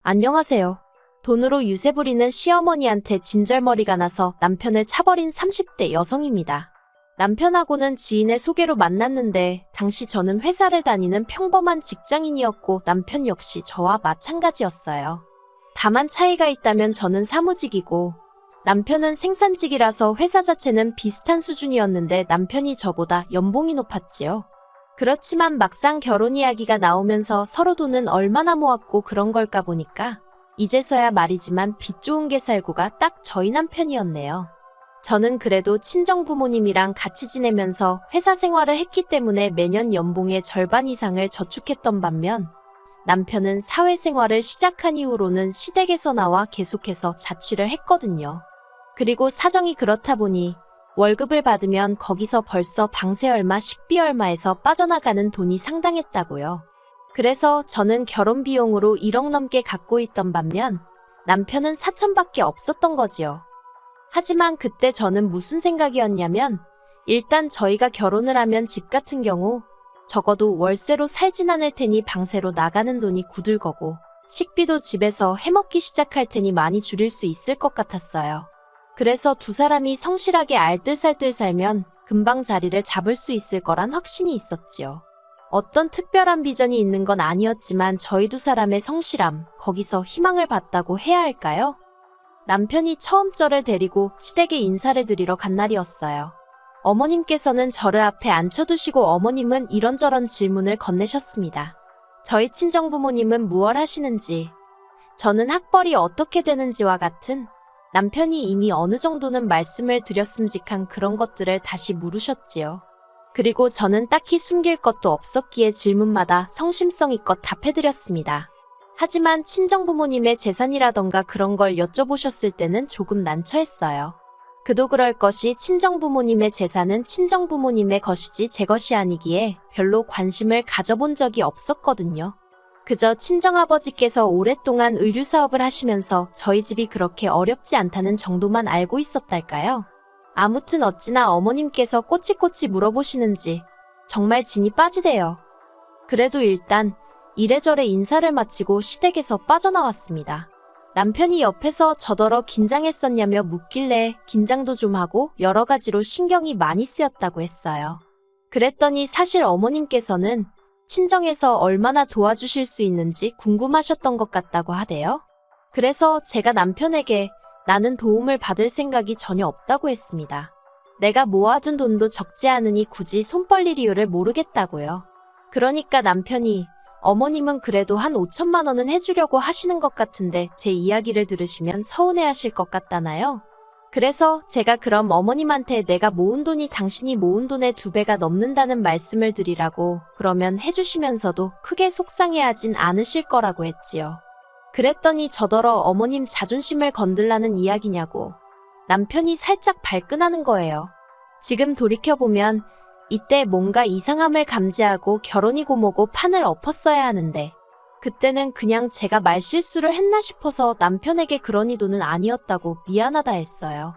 안녕하세요. 돈으로 유세 부리는 시어머니한테 진절머리가 나서 남편을 차버린 30대 여성입니다. 남편하고는 지인의 소개로 만났는데 당시 저는 회사를 다니는 평범한 직장인이었고 남편 역시 저와 마찬가지였어요. 다만 차이가 있다면 저는 사무직이고 남편은 생산직이라서 회사 자체는 비슷한 수준이었는데 남편이 저보다 연봉이 높았지요. 그렇지만 막상 결혼 이야기가 나오면서 서로 돈은 얼마나 모았고 그런 걸까 보니까 이제서야 말이지만 빚 좋은 게 살구가 딱 저희 남편이었네요. 저는 그래도 친정 부모님이랑 같이 지내면서 회사 생활을 했기 때문에 매년 연봉의 절반 이상을 저축했던 반면 남편은 사회생활을 시작한 이후로는 시댁에서 나와 계속해서 자취를 했거든요. 그리고 사정이 그렇다 보니 월급을 받으면 거기서 벌써 방세 얼마, 식비 얼마에서 빠져나가는 돈이 상당했다고요. 그래서 저는 결혼 비용으로 1억 넘게 갖고 있던 반면 남편은 4천밖에 없었던 거지요. 하지만 그때 저는 무슨 생각이었냐면 일단 저희가 결혼을 하면 집 같은 경우 적어도 월세로 살진 않을 테니 방세로 나가는 돈이 굳을 거고 식비도 집에서 해먹기 시작할 테니 많이 줄일 수 있을 것 같았어요. 그래서 두 사람이 성실하게 알뜰살뜰 살면 금방 자리를 잡을 수 있을 거란 확신이 있었지요. 어떤 특별한 비전이 있는 건 아니었지만 저희 두 사람의 성실함, 거기서 희망을 봤다고 해야 할까요? 남편이 처음 저를 데리고 시댁에 인사를 드리러 간 날이었어요. 어머님께서는 저를 앞에 앉혀두시고 어머님은 이런저런 질문을 건네셨습니다. 저희 친정부모님은 무얼 하시는지, 저는 학벌이 어떻게 되는지와 같은 남편이 이미 어느 정도는 말씀을 드렸음직한 그런 것들을 다시 물으셨지요. 그리고 저는 딱히 숨길 것도 없었기에 질문마다 성심성의껏 답해드렸습니다. 하지만 친정부모님의 재산이라던가 그런 걸 여쭤보셨을 때는 조금 난처했어요. 그도 그럴 것이 친정부모님의 재산은 친정부모님의 것이지 제 것이 아니기에 별로 관심을 가져본 적이 없었거든요. 그저 친정아버지께서 오랫동안 의류사업을 하시면서 저희 집이 그렇게 어렵지 않다는 정도만 알고 있었달까요? 아무튼 어찌나 어머님께서 꼬치꼬치 물어보시는지 정말 진이 빠지대요. 그래도 일단 이래저래 인사를 마치고 시댁에서 빠져나왔습니다. 남편이 옆에서 저더러 긴장했었냐며 묻길래 긴장도 좀 하고 여러 가지로 신경이 많이 쓰였다고 했어요. 그랬더니 사실 어머님께서는 친정에서 얼마나 도와주실 수 있는지 궁금하셨던 것 같다고 하대요. 그래서 제가 남편에게 나는 도움을 받을 생각이 전혀 없다고 했습니다. 내가 모아둔 돈도 적지 않으니 굳이 손 벌릴 이유를 모르겠다고요. 그러니까 남편이 어머님은 그래도 한 5천만 원은 해주려고 하시는 것 같은데 제 이야기를 들으시면 서운해하실 것 같다나요? 그래서 제가 그럼 어머님한테 내가 모은 돈이 당신이 모은 돈의 2배가 넘는다는 말씀을 드리라고 그러면 해주시면서도 크게 속상해하진 않으실 거라고 했지요. 그랬더니 저더러 어머님 자존심을 건들라는 이야기냐고 남편이 살짝 발끈하는 거예요. 지금 돌이켜보면 이때 뭔가 이상함을 감지하고 결혼이고 뭐고 판을 엎었어야 하는데 그때는 그냥 제가 말실수를 했나 싶어서 남편에게 그러니 돈은 아니었다고 미안하다 했어요.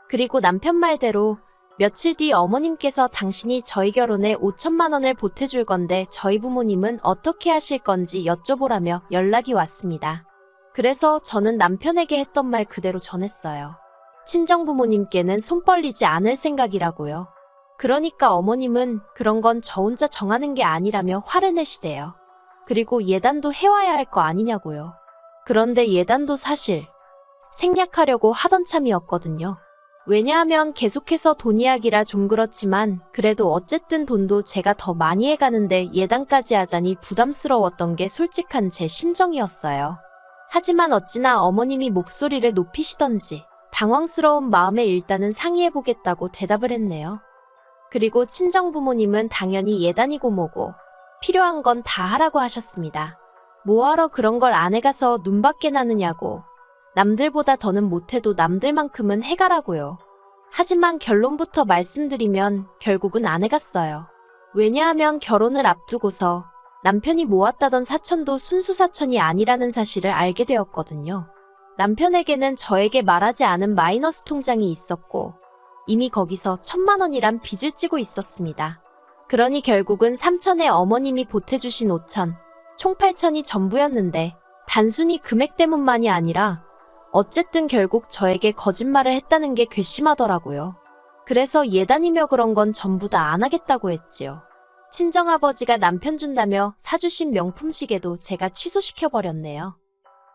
그리고 남편 말대로 며칠 뒤 어머님께서 당신이 저희 결혼에 5천만 원을 보태줄 건데 저희 부모님은 어떻게 하실 건지 여쭤보라며 연락이 왔습니다. 그래서 저는 남편에게 했던 말 그대로 전했어요. 친정부모님께는 손 벌리지 않을 생각이라고요. 그러니까 어머님은 그런 건 저 혼자 정하는 게 아니라며 화를 내시대요. 그리고 예단도 해와야 할 거 아니냐고요. 그런데 예단도 사실 생략하려고 하던 참이었거든요. 왜냐하면 계속해서 돈 이야기라 좀 그렇지만 그래도 어쨌든 돈도 제가 더 많이 해가는데 예단까지 하자니 부담스러웠던 게 솔직한 제 심정이었어요. 하지만 어찌나 어머님이 목소리를 높이시던지 당황스러운 마음에 일단은 상의해보겠다고 대답을 했네요. 그리고 친정부모님은 당연히 예단이고 뭐고 필요한 건 다 하라고 하셨습니다. 뭐하러 그런 걸 안 해가서 눈밖에 나느냐고. 남들보다 더는 못해도 남들만큼은 해가라고요. 하지만 결론부터 말씀드리면 결국은 안 해갔어요. 왜냐하면 결혼을 앞두고서 남편이 모았다던 사천도 순수 사천이 아니라는 사실을 알게 되었거든요. 남편에게는 저에게 말하지 않은 마이너스 통장이 있었고 이미 거기서 1,000만 원이란 빚을 지고 있었습니다. 그러니 결국은 3천에 어머님이 보태주신 5천, 총 8천이 전부였는데 단순히 금액 때문만이 아니라 어쨌든 결국 저에게 거짓말을 했다는 게 괘씸하더라고요. 그래서 예단이며 그런 건 전부 다 안 하겠다고 했지요. 친정아버지가 남편 준다며 사주신 명품 시계도 제가 취소시켜버렸네요.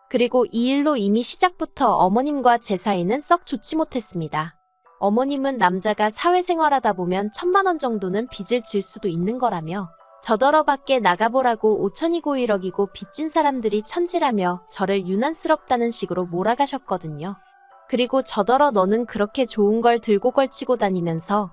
그리고 이 일로 이미 시작부터 어머님과 제 사이는 썩 좋지 못했습니다. 어머님은 남자가 사회생활하다 보면 1,000만 원 정도는 빚을 질 수도 있는 거라며 저더러 밖에 나가보라고 5천이고 1억이고 빚진 사람들이 천지라며 저를 유난스럽다는 식으로 몰아가셨거든요. 그리고 저더러 너는 그렇게 좋은 걸 들고 걸치고 다니면서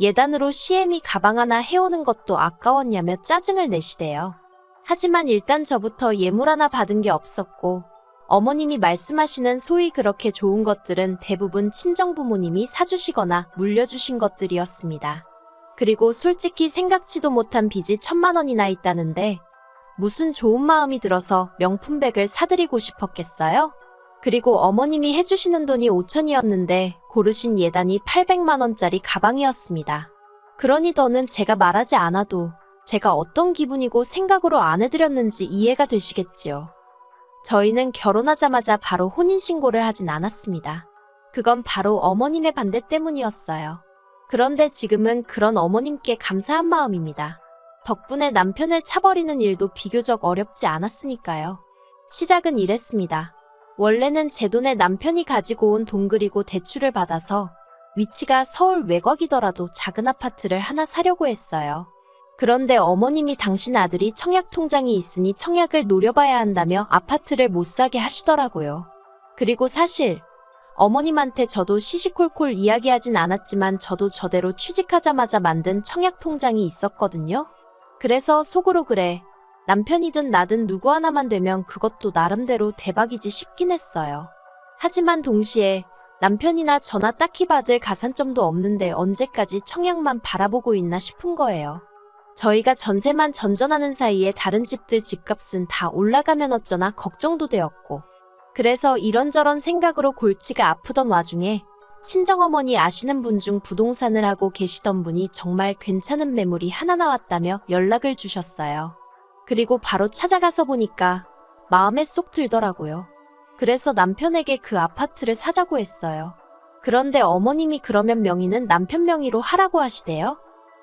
예단으로 시애미 가방 하나 해오는 것도 아까웠냐며 짜증을 내시대요. 하지만 일단 저부터 예물 하나 받은 게 없었고 어머님이 말씀하시는 소위 그렇게 좋은 것들은 대부분 친정부모님이 사주시거나 물려주신 것들이었습니다. 그리고 솔직히 생각지도 못한 빚이 1,000만 원이나 있다는데 무슨 좋은 마음이 들어서 명품백을 사드리고 싶었겠어요? 그리고 어머님이 해주시는 돈이 5천이었는데 고르신 예단이 800만 원짜리 가방이었습니다. 그러니 더는 제가 말하지 않아도 제가 어떤 기분이고 생각으로 안 해드렸는지 이해가 되시겠지요. 저희는 결혼하자마자 바로 혼인신고를 하진 않았습니다. 그건 바로 어머님의 반대 때문이었어요. 그런데 지금은 그런 어머님께 감사한 마음입니다. 덕분에 남편을 차버리는 일도 비교적 어렵지 않았으니까요. 시작은 이랬습니다. 원래는 제 돈에 남편이 가지고 온 돈 그리고 대출을 받아서 위치가 서울 외곽이더라도 작은 아파트를 하나 사려고 했어요. 그런데 어머님이 당신 아들이 청약 통장이 있으니 청약을 노려봐야 한다며 아파트를 못 사게 하시더라고요. 그리고 사실 어머님한테 저도 시시콜콜 이야기하진 않았지만 저도 저대로 취직하자마자 만든 청약 통장이 있었거든요. 그래서 속으로 그래. 남편이든 나든 누구 하나만 되면 그것도 나름대로 대박이지 싶긴 했어요. 하지만 동시에 남편이나 저나 딱히 받을 가산점도 없는데 언제까지 청약만 바라보고 있나 싶은 거예요. 저희가 전세만 전전하는 사이에 다른 집들 집값은 다 올라가면 어쩌나 걱정도 되었고 그래서 이런저런 생각으로 골치가 아프던 와중에 친정어머니 아시는 분 중 부동산을 하고 계시던 분이 정말 괜찮은 매물이 하나 나왔다며 연락을 주셨어요. 그리고 바로 찾아가서 보니까 마음에 쏙 들더라고요. 그래서 남편에게 그 아파트를 사자고 했어요. 그런데 어머님이 그러면 명의는 남편 명의로 하라고 하시대요.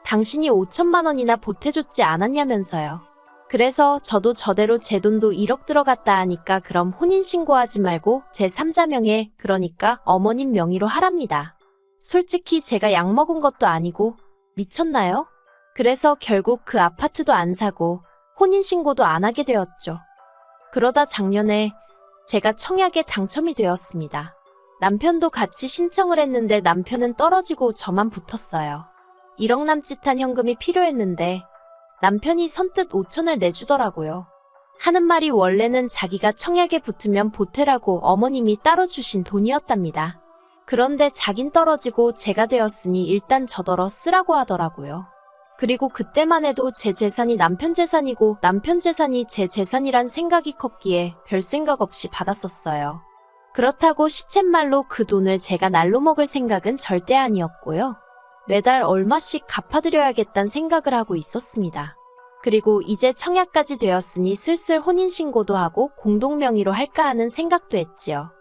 당신이 5천만 원이나 보태줬지 않았냐면서요. 그래서 저도 저대로 제 돈도 1억 들어갔다 하니까 그럼 혼인신고하지 말고 제 3자 명의 그러니까 어머님 명의로 하랍니다. 솔직히 제가 약 먹은 것도 아니고 미쳤나요? 그래서 결국 그 아파트도 안 사고 혼인신고도 안 하게 되었죠. 그러다 작년에 제가 청약에 당첨이 되었습니다. 남편도 같이 신청을 했는데 남편은 떨어지고 저만 붙었어요. 1억 남짓한 현금이 필요했는데 남편이 선뜻 5천을 내주더라고요. 하는 말이 원래는 자기가 청약에 붙으면 보태라고 어머님이 따로 주신 돈이었답니다. 그런데 자긴 떨어지고 제가 되었으니 일단 저더러 쓰라고 하더라고요. 그리고 그때만 해도 제 재산이 남편 재산이고 남편 재산이 제 재산이란 생각이 컸기에 별 생각 없이 받았었어요. 그렇다고 시쳇말로 그 돈을 제가 날로 먹을 생각은 절대 아니었고요. 매달 얼마씩 갚아드려야겠다는 생각을 하고 있었습니다. 그리고 이제 청약까지 되었으니 슬슬 혼인신고도 하고 공동명의로 할까 하는 생각도 했지요.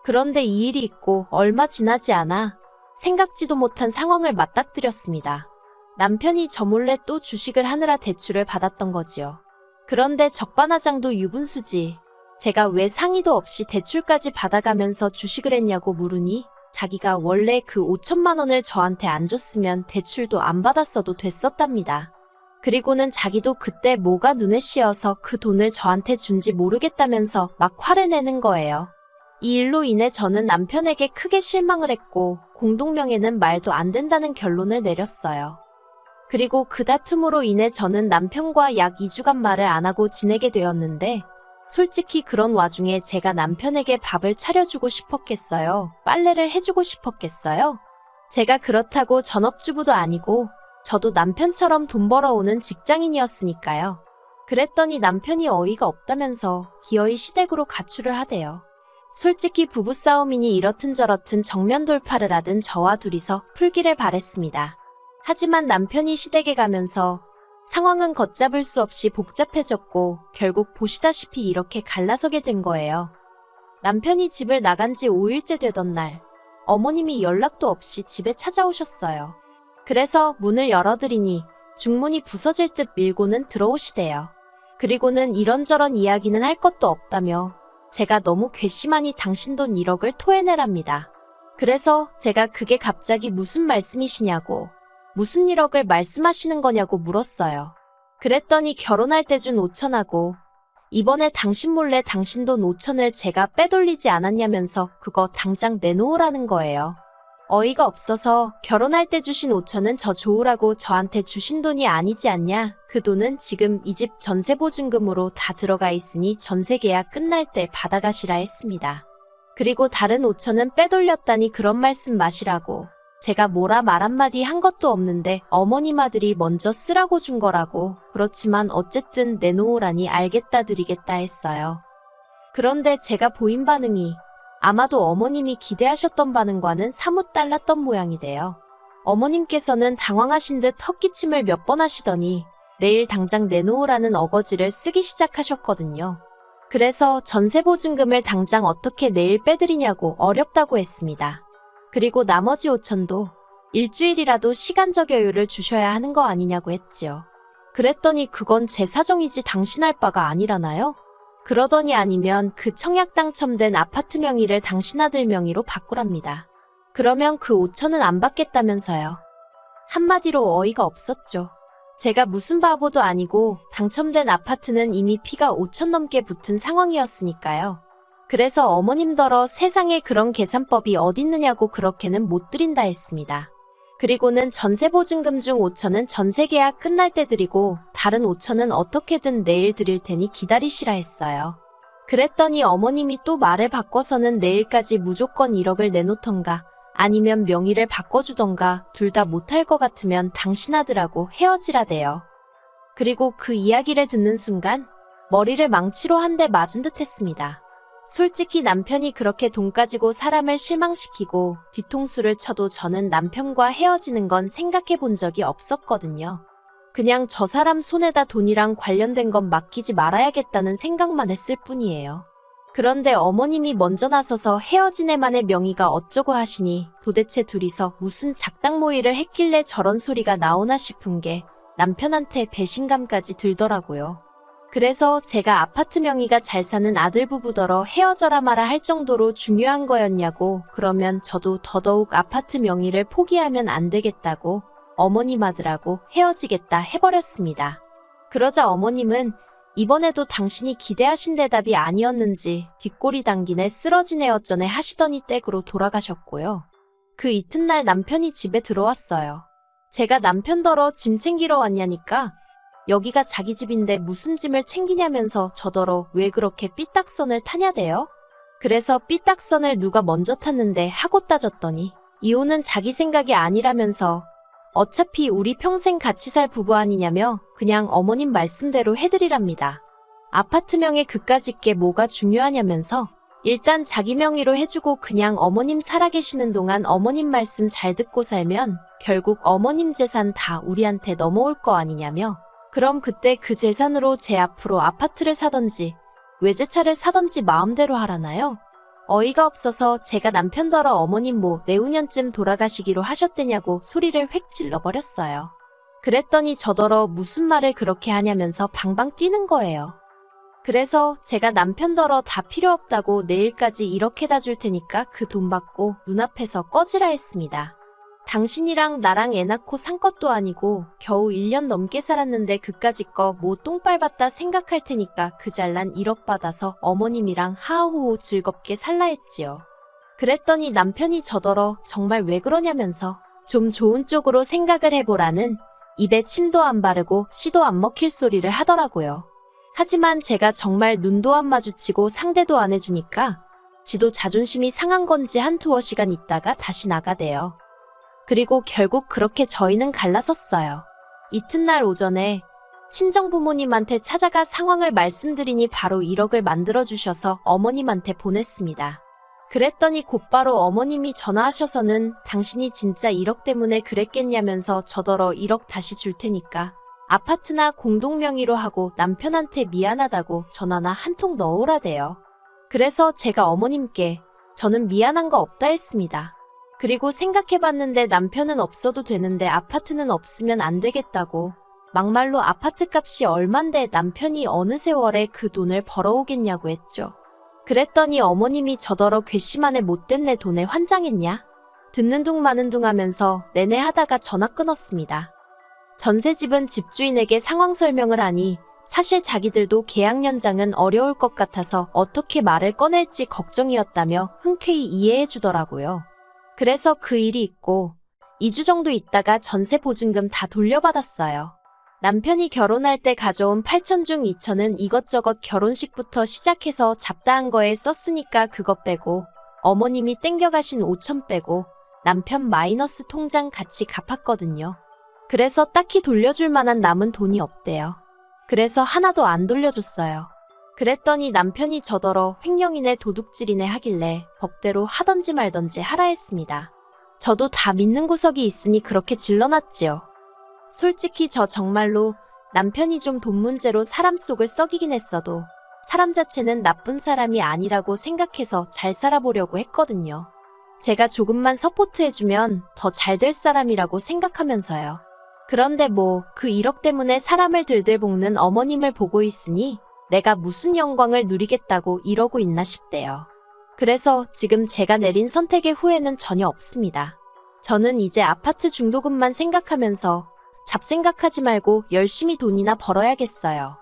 그런데 이 일이 있고 얼마 지나지 않아 생각지도 못한 상황을 맞닥뜨렸습니다. 남편이 저 몰래 또 주식을 하느라 대출을 받았던 거지요. 그런데 적반하장도 유분수지. 제가 왜 상의도 없이 대출까지 받아가면서 주식을 했냐고 물으니 자기가 원래 그 5천만 원을 저한테 안 줬으면 대출도 안 받았어도 됐었답니다. 그리고는 자기도 그때 뭐가 눈에 씌어서 그 돈을 저한테 준지 모르겠다면서 막 화를 내는 거예요. 이 일로 인해 저는 남편에게 크게 실망을 했고 공동명예는 말도 안 된다는 결론을 내렸어요. 그리고 그 다툼으로 인해 저는 남편과 약 2주간 말을 안 하고 지내게 되었는데 솔직히 그런 와중에 제가 남편에게 밥을 차려주고 싶었겠어요? 빨래를 해주고 싶었겠어요? 제가 그렇다고 전업주부도 아니고 저도 남편처럼 돈 벌어오는 직장인이었으니까요. 그랬더니 남편이 어이가 없다면서 기어이 시댁으로 가출을 하대요. 솔직히 부부싸움이니 이렇든 저렇든 정면 돌파를 하든 저와 둘이서 풀기를 바랬습니다. 하지만 남편이 시댁에 가면서 상황은 걷잡을 수 없이 복잡해졌고 결국 보시다시피 이렇게 갈라서게 된 거예요. 남편이 집을 나간 지 5일째 되던 날, 어머님이 연락도 없이 집에 찾아오셨어요. 그래서 문을 열어드리니 중문이 부서질 듯 밀고는 들어오시대요. 그리고는 이런저런 이야기는 할 것도 없다며 제가 너무 괘씸하니 당신 돈 1억을 토해내랍니다. 그래서 제가 그게 갑자기 무슨 말씀이시냐고, 무슨 1억을 말씀하시는 거냐고 물었어요. 그랬더니 결혼할 때 준 5천하고 이번에 당신 몰래 당신 돈 5천을 제가 빼돌리지 않았냐면서 그거 당장 내놓으라는 거예요. 어이가 없어서 결혼할 때 주신 5천은 저 좋으라고 저한테 주신 돈이 아니지 않냐? 그 돈은 지금 이 집 전세보증금으로 다 들어가 있으니 전세계약 끝날 때 받아가시라 했습니다. 그리고 다른 5천은 빼돌렸다니 그런 말씀 마시라고. 제가 뭐라 말 한마디 한 것도 없는데 어머님 아들이 먼저 쓰라고 준 거라고. 그렇지만 어쨌든 내놓으라니 알겠다 드리겠다 했어요. 그런데 제가 보인 반응이 아마도 어머님이 기대하셨던 반응과는 사뭇 달랐던 모양이돼요. 어머님께서는 당황하신 듯 헛기침을 몇 번 하시더니 내일 당장 내놓으라는 어거지를 쓰기 시작하셨거든요. 그래서 전세보증금을 당장 어떻게 내일 빼드리냐고 어렵다고 했습니다. 그리고 나머지 5천도 일주일이라도 시간적 여유를 주셔야 하는 거 아니냐고 했지요. 그랬더니 그건 제 사정이지 당신 할 바가 아니라나요? 그러더니 아니면 그 청약 당첨된 아파트 명의를 당신 아들 명의로 바꾸랍니다. 그러면 그 5천은 안 받겠다면서요. 한마디로 어이가 없었죠. 제가 무슨 바보도 아니고 당첨된 아파트는 이미 피가 5천 넘게 붙은 상황이었으니까요. 그래서 어머님더러 세상에 그런 계산법이 어딨느냐고 그렇게는 못 드린다 했습니다. 그리고는 전세보증금 중 5천은 전세계약 끝날 때 드리고 다른 5천은 어떻게든 내일 드릴 테니 기다리시라 했어요. 그랬더니 어머님이 또 말을 바꿔서는 내일까지 무조건 1억을 내놓던가 아니면 명의를 바꿔주던가 둘 다 못할 것 같으면 당신 아들하고 헤어지라대요. 그리고 그 이야기를 듣는 순간 머리를 망치로 한 대 맞은 듯 했습니다. 솔직히 남편이 그렇게 돈 가지고 사람을 실망시키고 뒤통수를 쳐도 저는 남편과 헤어지는 건 생각해 본 적이 없었거든요. 그냥 저 사람 손에다 돈이랑 관련된 건 맡기지 말아야겠다는 생각만 했을 뿐이에요. 그런데 어머님이 먼저 나서서 헤어진 애만의 명의가 어쩌고 하시니 도대체 둘이서 무슨 작당 모의를 했길래 저런 소리가 나오나 싶은 게 남편한테 배신감까지 들더라고요. 그래서 제가 아파트 명의가 잘 사는 아들 부부더러 헤어져라 마라 할 정도로 중요한 거였냐고. 그러면 저도 더더욱 아파트 명의를 포기하면 안 되겠다고 어머님 아들하고 헤어지겠다 해버렸습니다. 그러자 어머님은 이번에도 당신이 기대하신 대답이 아니었는지 뒷골이 당기네 쓰러지네 어쩌네 하시더니 댁으로 돌아가셨고요. 그 이튿날 남편이 집에 들어왔어요. 제가 남편더러 짐 챙기러 왔냐니까 여기가 자기 집인데 무슨 짐을 챙기냐면서 저더러 왜 그렇게 삐딱선을 타냐대요. 그래서 삐딱선을 누가 먼저 탔는데 하고 따졌더니 이혼은 자기 생각이 아니라면서 어차피 우리 평생 같이 살 부부 아니냐며 그냥 어머님 말씀대로 해드리랍니다. 아파트 명에 그까짓 게 뭐가 중요하냐면서 일단 자기 명의로 해주고 그냥 어머님 살아계시는 동안 어머님 말씀 잘 듣고 살면 결국 어머님 재산 다 우리한테 넘어올 거 아니냐며 그럼 그때 그 재산으로 제 앞으로 아파트를 사던지 외제차를 사던지 마음대로 하라나요? 어이가 없어서 제가 남편더러 어머님 뭐 내후년쯤 돌아가시기로 하셨대냐고 소리를 획 질러버렸어요. 그랬더니 저더러 무슨 말을 그렇게 하냐면서 방방 뛰는 거예요. 그래서 제가 남편더러 다 필요 없다고 내일까지 이렇게 다 줄 테니까 그 돈 받고 눈앞에서 꺼지라 했습니다. 당신이랑 나랑 애 낳고 산 것도 아니고 겨우 1년 넘게 살았는데 그까짓 거 뭐 똥 밟았다 생각할 테니까 그 잘난 1억 받아서 어머님이랑 하하호호 즐겁게 살라 했지요. 그랬더니 남편이 저더러 정말 왜 그러냐면서 좀 좋은 쪽으로 생각을 해보라는 입에 침도 안 바르고 씨도 안 먹힐 소리를 하더라고요. 하지만 제가 정말 눈도 안 마주치고 상대도 안 해주니까 지도 자존심이 상한 건지 한 두어 시간 있다가 다시 나가대요. 그리고 결국 그렇게 저희는 갈라섰어요. 이튿날 오전에 친정부모님한테 찾아가 상황을 말씀드리니 바로 1억을 만들어주셔서 어머님한테 보냈습니다. 그랬더니 곧바로 어머님이 전화하셔서는 당신이 진짜 1억 때문에 그랬겠냐면서 저더러 1억 다시 줄 테니까 아파트나 공동명의로 하고 남편한테 미안하다고 전화나 한 통 넣으라대요. 그래서 제가 어머님께 저는 미안한 거 없다 했습니다. 그리고 생각해봤는데 남편은 없어도 되는데 아파트는 없으면 안 되겠다고 막말로 아파트 값이 얼만데 남편이 어느 세월에 그 돈을 벌어오겠냐고 했죠. 그랬더니 어머님이 저더러 괘씸하네 못된 내 돈에 환장했냐? 듣는 둥 마는 둥 하면서 내내 하다가 전화 끊었습니다. 전세집은 집주인에게 상황 설명을 하니 사실 자기들도 계약 연장은 어려울 것 같아서 어떻게 말을 꺼낼지 걱정이었다며 흔쾌히 이해해 주더라고요. 그래서 그 일이 있고 2주 정도 있다가 전세 보증금 다 돌려받았어요. 남편이 결혼할 때 가져온 8천 중 2천은 이것저것 결혼식부터 시작해서 잡다한 거에 썼으니까 그거 빼고 어머님이 땡겨가신 5천 빼고 남편 마이너스 통장 같이 갚았거든요. 그래서 딱히 돌려줄 만한 남은 돈이 없대요. 그래서 하나도 안 돌려줬어요. 그랬더니 남편이 저더러 횡령이네 도둑질이네 하길래 법대로 하던지 말던지 하라 했습니다. 저도 다 믿는 구석이 있으니 그렇게 질러놨지요. 솔직히 저 정말로 남편이 좀 돈 문제로 사람 속을 썩이긴 했어도 사람 자체는 나쁜 사람이 아니라고 생각해서 잘 살아보려고 했거든요. 제가 조금만 서포트해주면 더 잘 될 사람이라고 생각하면서요. 그런데 뭐 그 1억 때문에 사람을 들들 볶는 어머님을 보고 있으니 내가 무슨 영광을 누리겠다고 이러고 있나 싶대요. 그래서 지금 제가 내린 선택의 후회는 전혀 없습니다. 저는 이제 아파트 중도금만 생각하면서 잡생각하지 말고 열심히 돈이나 벌어야겠어요.